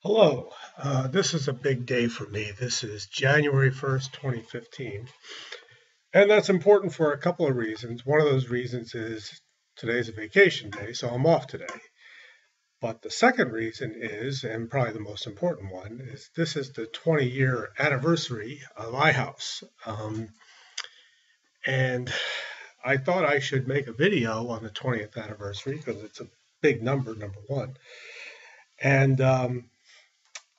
Hello, this is a big day for me. This is January 1st, 2015. And that's important for a couple of reasons. One of those reasons is today's a vacation day, so I'm off today. But the second reason is, and probably the most important one, is this is the 20-year anniversary of ihouse. And I thought I should make a video on the 20th anniversary because it's a big number one. And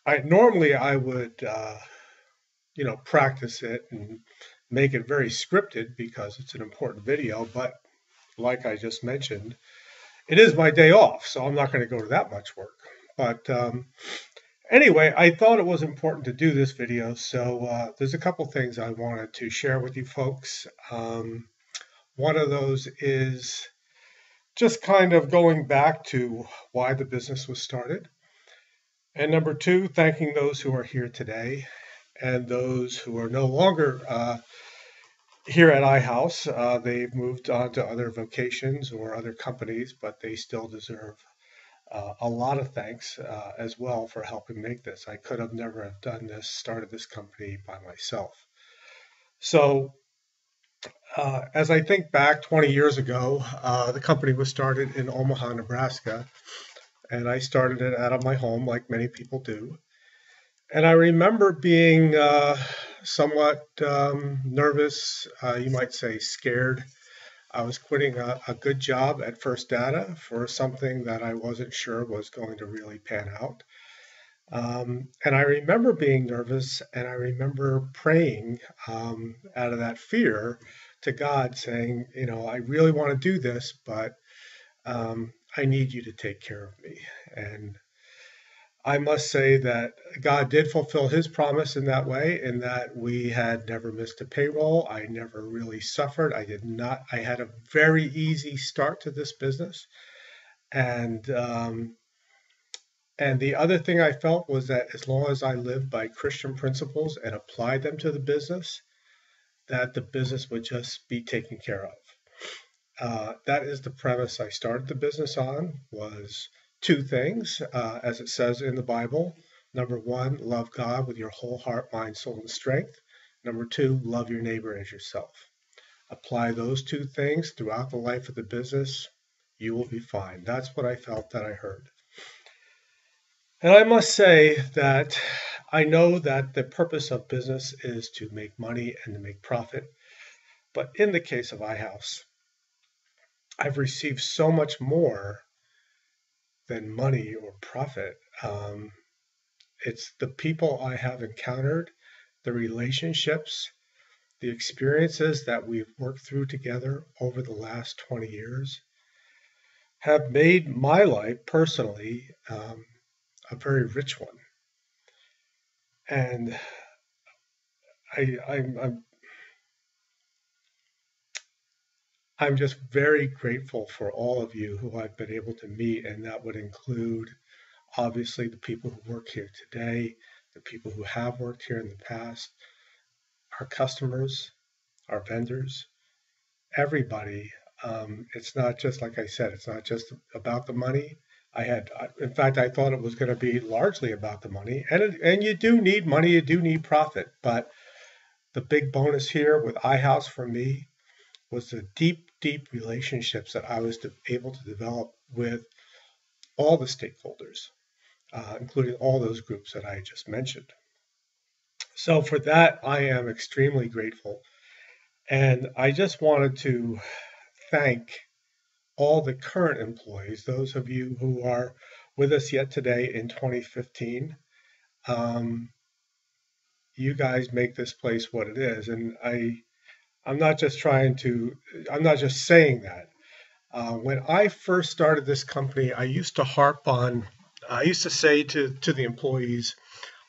I would practice it and make it very scripted because it's an important video. But like I just mentioned, it is my day off, so I'm not going to go to that much work. But anyway, I thought it was important to do this video. So there's a couple things I wanted to share with you folks. One of those is just kind of going back to why the business was started. And number two, thanking those who are here today and those who are no longer here at ihouse. They've moved on to other vocations or other companies, but they still deserve a lot of thanks as well for helping make this. I could have never have done this, started this company by myself. So as I think back 20 years ago, the company was started in Omaha, Nebraska, and I started it out of my home like many people do. And I remember being somewhat nervous, you might say scared. I was quitting a good job at First Data for something that I wasn't sure was going to really pan out. And I remember being nervous, and I remember praying out of that fear to God, saying, I really want to do this, but I need you to take care of me. And I must say that God did fulfill his promise in that way, in that we had never missed a payroll. I never really suffered. I had a very easy start to this business. And the other thing I felt was that as long as I lived by Christian principles and applied them to the business, that the business would just be taken care of. That is the premise I started the business on, was two things, as it says in the Bible. Number one, love God with your whole heart, mind, soul, and strength. Number two, love your neighbor as yourself. Apply those two things throughout the life of the business, you will be fine. That's what I felt that I heard. And I must say that I know that the purpose of business is to make money and to make profit. But in the case of ihouse, I've received so much more than money or profit. It's the people I have encountered, the relationships, the experiences that we've worked through together over the last 20 years have made my life personally a very rich one. And I'm just very grateful for all of you who I've been able to meet, and that would include obviously the people who work here today, the people who have worked here in the past, our customers, our vendors, everybody. It's not just, like I said, it's not just about the money. In fact, I thought it was going to be largely about the money, and you do need money, you do need profit. But the big bonus here with ihouse for me was the deep relationships that I was able to develop with all the stakeholders, including all those groups that I just mentioned. So for that, I am extremely grateful. And I just wanted to thank all the current employees, those of you who are with us yet today in 2015. You guys make this place what it is. And I'm not just saying that. When I first started this company, I used to say to the employees,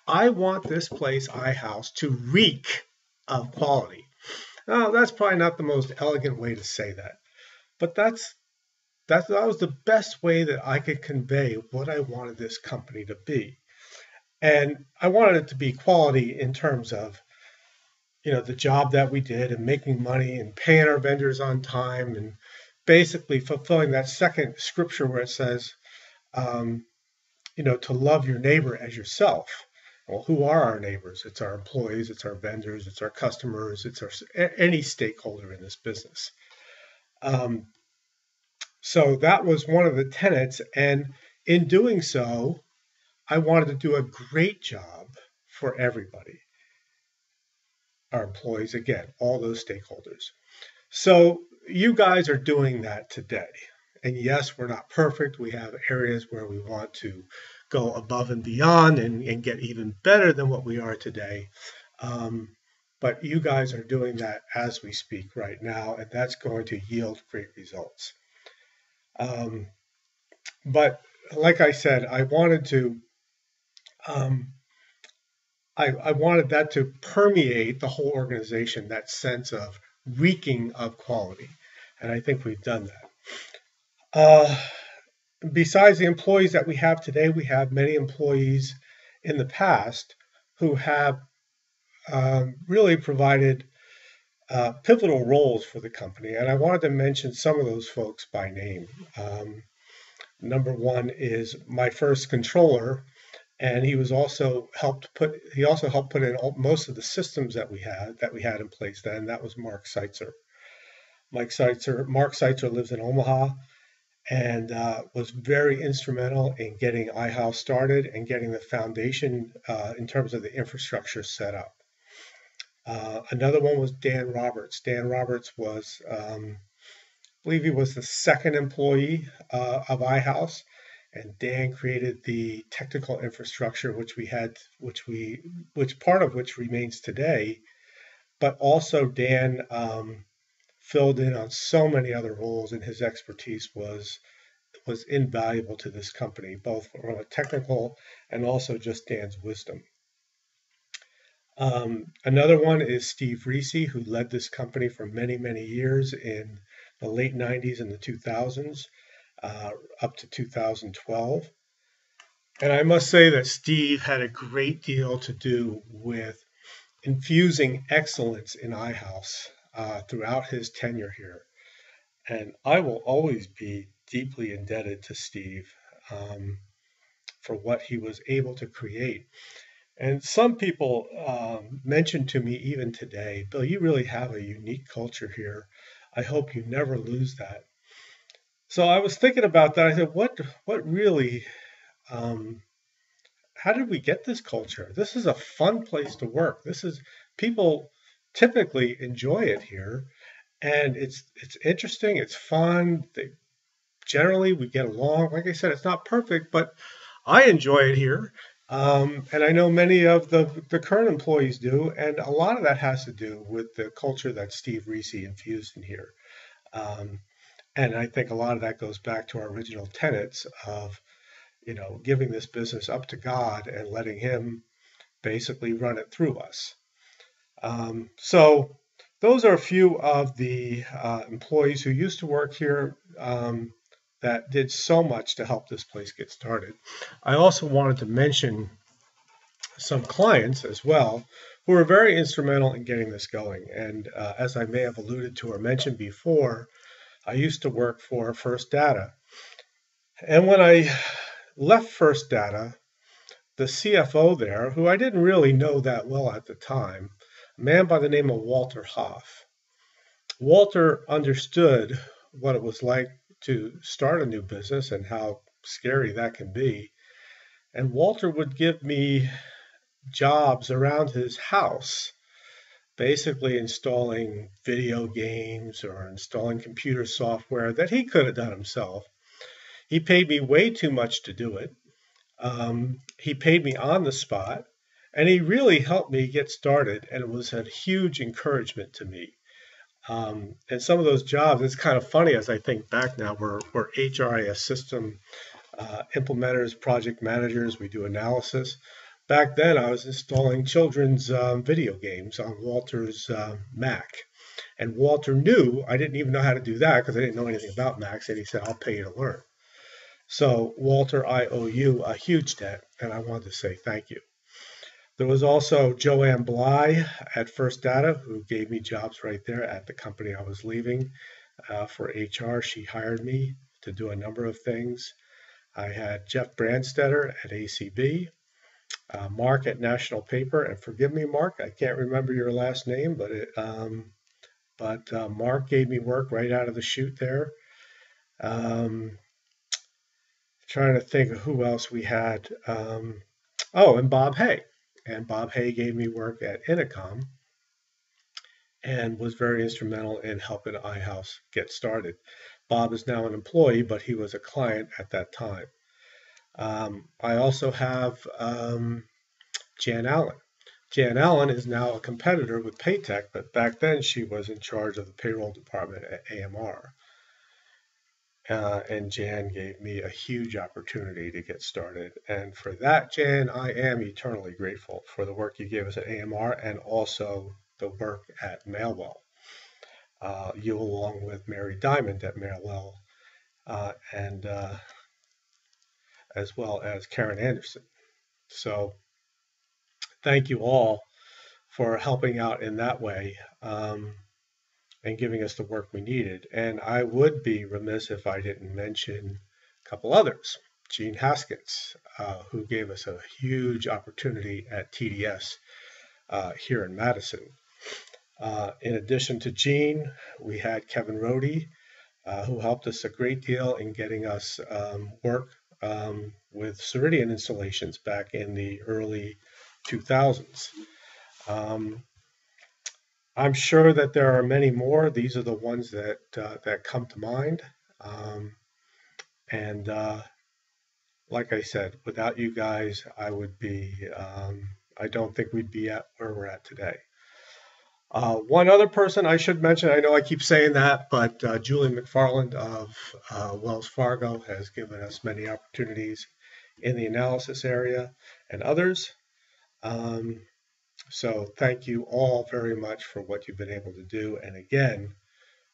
I want this place, ihouse, to reek of quality. Now, that's probably not the most elegant way to say that, but that was the best way that I could convey what I wanted this company to be. And I wanted it to be quality in terms of, the job that we did and making money and paying our vendors on time and basically fulfilling that second scripture where it says, to love your neighbor as yourself. Well, who are our neighbors? It's our employees, it's our vendors, it's our customers, it's any stakeholder in this business. Um, so that was one of the tenets, and in doing so, I wanted to do a great job for everybody, our employees, again, all those stakeholders. So you guys are doing that today. And yes, we're not perfect. We have areas where we want to go above and beyond and get even better than what we are today. Um, but you guys are doing that as we speak right now, and that's going to yield great results. Um, but like I said, um, I wanted that to permeate the whole organization, that sense of reeking of quality. And I think we've done that. Uh, Besides the employees that we have today, we have many employees in the past who have really provided pivotal roles for the company. And I wanted to mention some of those folks by name. Number one is my first controller, and he also helped put in most of the systems that we had in place then. That was Mark Seitzer. Mark Seitzer lives in Omaha, and was very instrumental in getting ihouse started and getting the foundation in terms of the infrastructure set up. Another one was Dan Roberts. Dan Roberts was, I believe he was the second employee of ihouse, and Dan created the technical infrastructure which part of which remains today. But also Dan filled in on so many other roles, and his expertise was invaluable to this company, both from a technical and also just Dan's wisdom. Another one is Steve Reese, who led this company for many, many years in the late 90s and the 2000s, up to 2012. And I must say that Steve had a great deal to do with infusing excellence in ihouse throughout his tenure here. And I will always be deeply indebted to Steve for what he was able to create. And some people mentioned to me even today, Bill, you really have a unique culture here. I hope you never lose that. So I was thinking about that. I said, what really, um, how did we get this culture? This is a fun place to work. People typically enjoy it here, and it's interesting. It's fun. Generally, we get along. Like I said, it's not perfect, but I enjoy it here. And I know many of the current employees do, and a lot of that has to do with the culture that Steve Reese infused in here. Um, and I think a lot of that goes back to our original tenets of, giving this business up to God and letting Him basically run it through us. So those are a few of the employees who used to work here that did so much to help this place get started. I also wanted to mention some clients as well who were very instrumental in getting this going. And as I may have alluded to or mentioned before, I used to work for First Data. And when I left First Data, the CFO there, who I didn't really know that well at the time, a man by the name of Walter Hoff. Walter understood what it was like to start a new business and how scary that can be. And Walter would give me jobs around his house, basically installing video games or installing computer software that he could have done himself. He paid me way too much to do it. He paid me on the spot, and he really helped me get started, and it was a huge encouragement to me. And some of those jobs, it's kind of funny as I think back now, we're HRIS system implementers, project managers, we do analysis. Back then, I was installing children's video games on Walter's Mac. And Walter knew I didn't even know how to do that because I didn't know anything about Macs, and he said, I'll pay you to learn. So, Walter, I owe you a huge debt, and I wanted to say thank you. There was also Joanne Bly at First Data who gave me jobs right there at the company I was leaving for HR. She hired me to do a number of things. I had Jeff Brandstetter at ACB, Mark at National Paper, and forgive me, Mark, I can't remember your last name, but Mark gave me work right out of the chute there. Um, Trying to think of who else we had. Oh, and Bob Hay. And Bob Hay gave me work at Intercom and was very instrumental in helping iHouse get started. Bob is now an employee, but he was a client at that time. I also have Jan Allen. Jan Allen is now a competitor with Paytech, but back then she was in charge of the payroll department at AMR. And Jan gave me a huge opportunity to get started. And for that, Jan, I am eternally grateful for the work you gave us at AMR and also the work at Mailwell. You, along with Mary Diamond at Mailwell, and as well as Karen Anderson. So thank you all for helping out in that way. And giving us the work we needed. And I would be remiss if I didn't mention a couple others. Gene Haskins, who gave us a huge opportunity at TDS here in Madison. In addition to Gene, we had Kevin Rohde, who helped us a great deal in getting us work with Ceridian installations back in the early 2000s. I'm sure that there are many more. These are the ones that come to mind. And like I said, without you guys, I don't think we'd be at where we're at today. One other person I should mention, I know I keep saying that, but Julie McFarland of Wells Fargo has given us many opportunities in the analysis area and others. So thank you all very much for what you've been able to do. And again,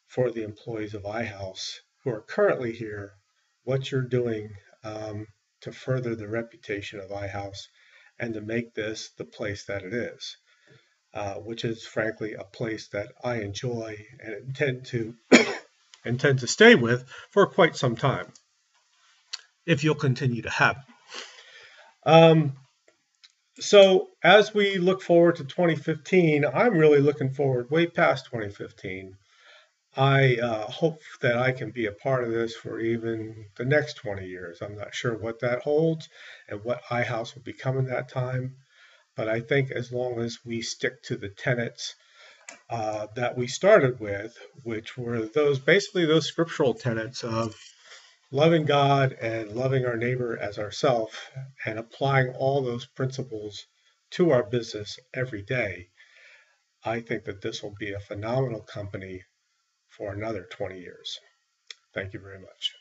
for the employees of iHouse who are currently here, what you're doing to further the reputation of iHouse and to make this the place that it is, which is frankly a place that I enjoy and intend to stay with for quite some time, if you'll continue to have it. So as we look forward to 2015, I'm really looking forward way past 2015. I hope that I can be a part of this for even the next 20 years. I'm not sure what that holds and what iHouse will become in that time, but I think as long as we stick to the tenets that we started with, which were basically those scriptural tenets of loving God and loving our neighbor as ourselves and applying all those principles to our business every day, I think that this will be a phenomenal company for another 20 years. Thank you very much.